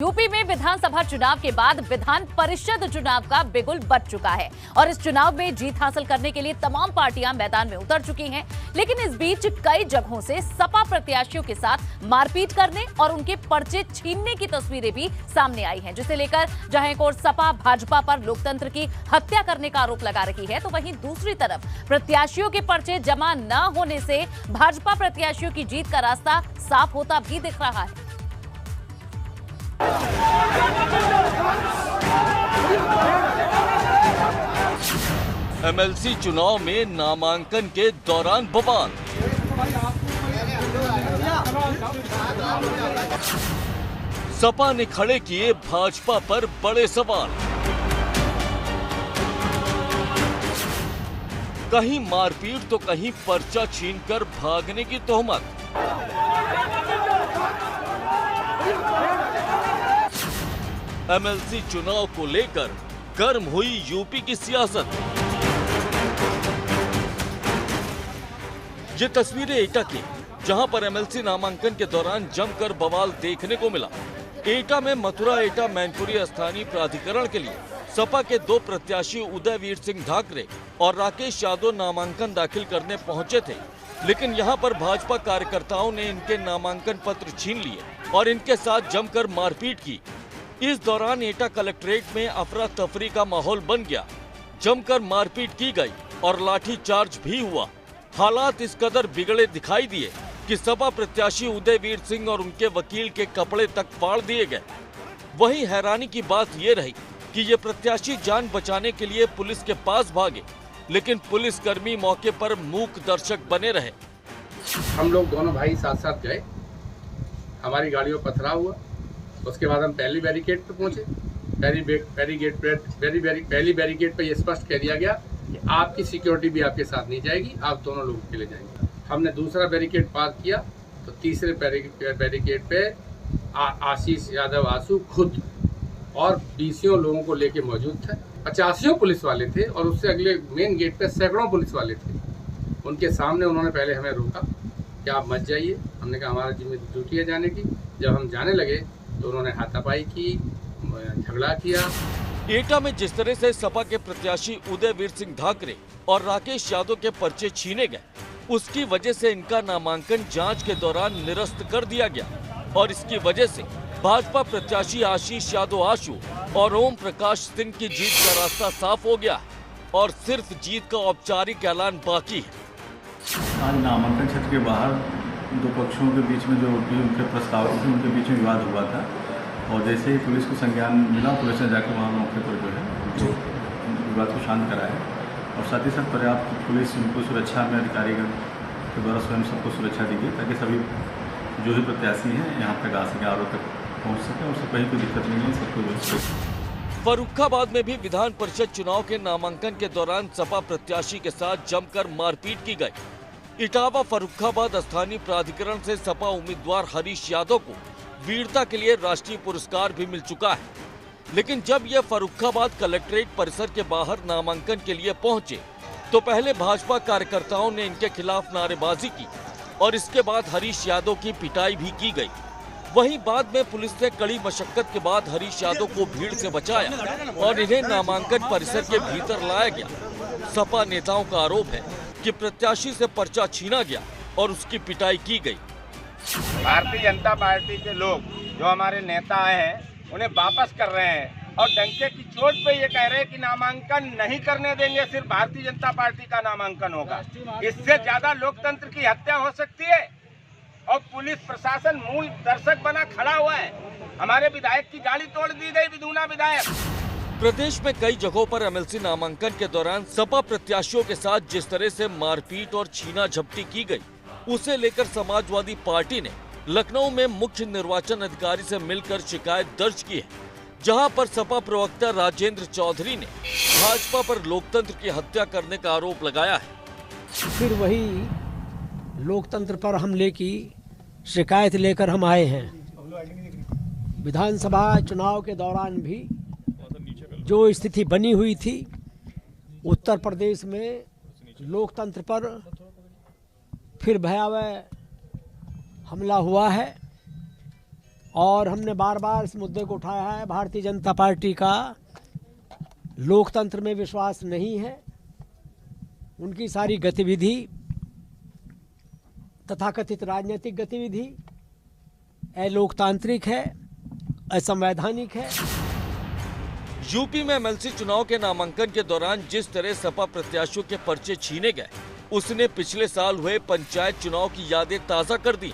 UP में विधानसभा चुनाव के बाद विधान परिषद चुनाव का बिगुल बज चुका है और इस चुनाव में जीत हासिल करने के लिए तमाम पार्टियां मैदान में उतर चुकी हैं। लेकिन इस बीच कई जगहों से सपा प्रत्याशियों के साथ मारपीट करने और उनके पर्चे छीनने की तस्वीरें भी सामने आई हैं, जिसे लेकर जहां एक ओर सपा भाजपा पर लोकतंत्र की हत्या करने का आरोप लगा रही है, तो वहीं दूसरी तरफ प्रत्याशियों के पर्चे जमा न होने से भाजपा प्रत्याशियों की जीत का रास्ता साफ होता भी दिख रहा है। एमएलसी चुनाव में नामांकन के दौरान बवाल। सपा ने खड़े किए भाजपा पर बड़े सवाल। कहीं मारपीट तो कहीं पर्चा छीनकर भागने की तोहमत। एमएलसी चुनाव को लेकर गर्म हुई यूपी की सियासत। ये तस्वीरें एटा की, जहां पर एमएलसी नामांकन के दौरान जमकर बवाल देखने को मिला। एटा में मथुरा एटा मैनपुरी स्थानीय प्राधिकरण के लिए सपा के दो प्रत्याशी उदयवीर सिंह ठाकरे और राकेश यादव नामांकन दाखिल करने पहुंचे थे, लेकिन यहां पर भाजपा कार्यकर्ताओं ने इनके नामांकन पत्र छीन लिए और इनके साथ जमकर मारपीट की। इस दौरान एटा कलेक्ट्रेट में अफरा तफरी का माहौल बन गया। जमकर मारपीट की गई और लाठीचार्ज भी हुआ। हालात इस कदर बिगड़े दिखाई दिए कि सपा प्रत्याशी उदयवीर सिंह और उनके वकील के कपड़े तक फाड़ दिए गए। वहीं हैरानी की बात ये रही कि ये प्रत्याशी जान बचाने के लिए पुलिस के पास भागे, लेकिन पुलिसकर्मी मौके पर मूक दर्शक बने रहे। हम लोग दोनों भाई साथ साथ गए, हमारी गाड़ियों पर पथराव हुआ। उसके बाद हम पहली बैरिकेड पे पहुंचे। पहली बैरिकेड पे ये स्पष्ट कह दिया गया कि आपकी सिक्योरिटी भी आपके साथ नहीं जाएगी, आप दोनों लोग अकेले जाएंगे। हमने दूसरा बैरिकेड पार किया तो तीसरे बैरिकेड पे आशीष यादव आंसू खुद और 20 लोगों को लेके मौजूद थे। 85 पुलिस वाले थे और उससे अगले मेन गेट पे सैकड़ों पुलिस वाले थे। उनके सामने उन्होंने पहले हमें रोका कि आप मत जाइए। हमने कहा हमारा जिम्मेदारी ड्यूटी है जाने की। जब हम जाने लगे तो उन्होंने हाथापाई की, झगड़ा किया। एटा में जिस तरह से सपा के प्रत्याशी उदयवीर सिंह ठाकरे और राकेश यादव के पर्चे छीने गए, उसकी वजह से इनका नामांकन जांच के दौरान निरस्त कर दिया गया और इसकी वजह से भाजपा प्रत्याशी आशीष यादव आशु और ओम प्रकाश सिंह की जीत का रास्ता साफ हो गया और सिर्फ जीत का औपचारिक ऐलान बाकी है। आज नामांकन क्षेत्र के बाहर दो पक्षों के बीच में जो भी उनके प्रस्ताव थे, उनके बीच में विवाद हुआ था और जैसे ही पुलिस को संज्ञान मिला, पुलिस ने जाकर वहाँ मौके पर जो है जो विवाद को शांत कराया और साथ ही साथ पर्याप्त पुलिस उनको सुरक्षा में अधिकारीगण के द्वारा स्वयं सबको सुरक्षा दी गई ताकि सभी जो भी प्रत्याशी हैं यहाँ तक आ सके, आरोप तक पहुँच सके और उससे कहीं कोई दिक्कत नहीं है सबको। फर्रुखाबाद में भी विधान परिषद चुनाव के नामांकन के दौरान सपा प्रत्याशी के साथ जमकर मारपीट की गई। इटावा फर्रुखाबाद स्थानीय प्राधिकरण से सपा उम्मीदवार हरीश यादव को वीरता के लिए राष्ट्रीय पुरस्कार भी मिल चुका है, लेकिन जब यह फर्रुखाबाद कलेक्ट्रेट परिसर के बाहर नामांकन के लिए पहुंचे तो पहले भाजपा कार्यकर्ताओं ने इनके खिलाफ नारेबाजी की और इसके बाद हरीश यादव की पिटाई भी की गई। वहीं बाद में पुलिस ने कड़ी मशक्कत के बाद हरीश यादव को भीड़ से बचाया और इन्हें नामांकन परिसर के भीतर लाया गया। सपा नेताओं का आरोप है कि प्रत्याशी से पर्चा छीना गया और उसकी पिटाई की गई। भारतीय जनता पार्टी के लोग जो हमारे नेता हैं उन्हें वापस कर रहे हैं और डंके की चोट पे ये कह रहे हैं कि नामांकन नहीं करने देंगे, सिर्फ भारतीय जनता पार्टी का नामांकन होगा। इससे ज्यादा लोकतंत्र की हत्या हो सकती है और पुलिस प्रशासन मूल दर्शक बना खड़ा हुआ है। हमारे विधायक की गाड़ी तोड़ दी गई, विधुना विधायक। प्रदेश में कई जगहों पर एमएलसी नामांकन के दौरान सपा प्रत्याशियों के साथ जिस तरह से मारपीट और छीना झपटी की गई, उसे लेकर समाजवादी पार्टी ने लखनऊ में मुख्य निर्वाचन अधिकारी से मिलकर शिकायत दर्ज की है, जहां पर सपा प्रवक्ता राजेंद्र चौधरी ने भाजपा पर लोकतंत्र की हत्या करने का आरोप लगाया है। फिर वही लोकतंत्र पर हमले की शिकायत लेकर हम आए हैं। विधानसभा चुनाव के दौरान भी जो स्थिति बनी हुई थी, उत्तर प्रदेश में लोकतंत्र पर फिर भयावह हमला हुआ है। और हमने बार बार इस मुद्दे को उठाया है। भारतीय जनता पार्टी का लोकतंत्र में विश्वास नहीं है। उनकी सारी गतिविधि, तथाकथित राजनीतिक गतिविधि अलोकतांत्रिक है, असंवैधानिक है। यूपी में एमएलसी चुनाव के नामांकन के दौरान जिस तरह सपा प्रत्याशियों के पर्चे छीने गए, उसने पिछले साल हुए पंचायत चुनाव की यादें ताजा कर दी,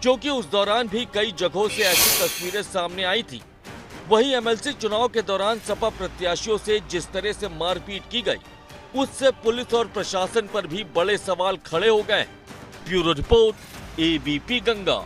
क्योंकि उस दौरान भी कई जगहों से ऐसी तस्वीरें सामने आई थी। वहीं एमएलसी चुनाव के दौरान सपा प्रत्याशियों से जिस तरह से मारपीट की गई, उससे पुलिस और प्रशासन पर भी बड़े सवाल खड़े हो गए। Bureau report, ABP Ganga.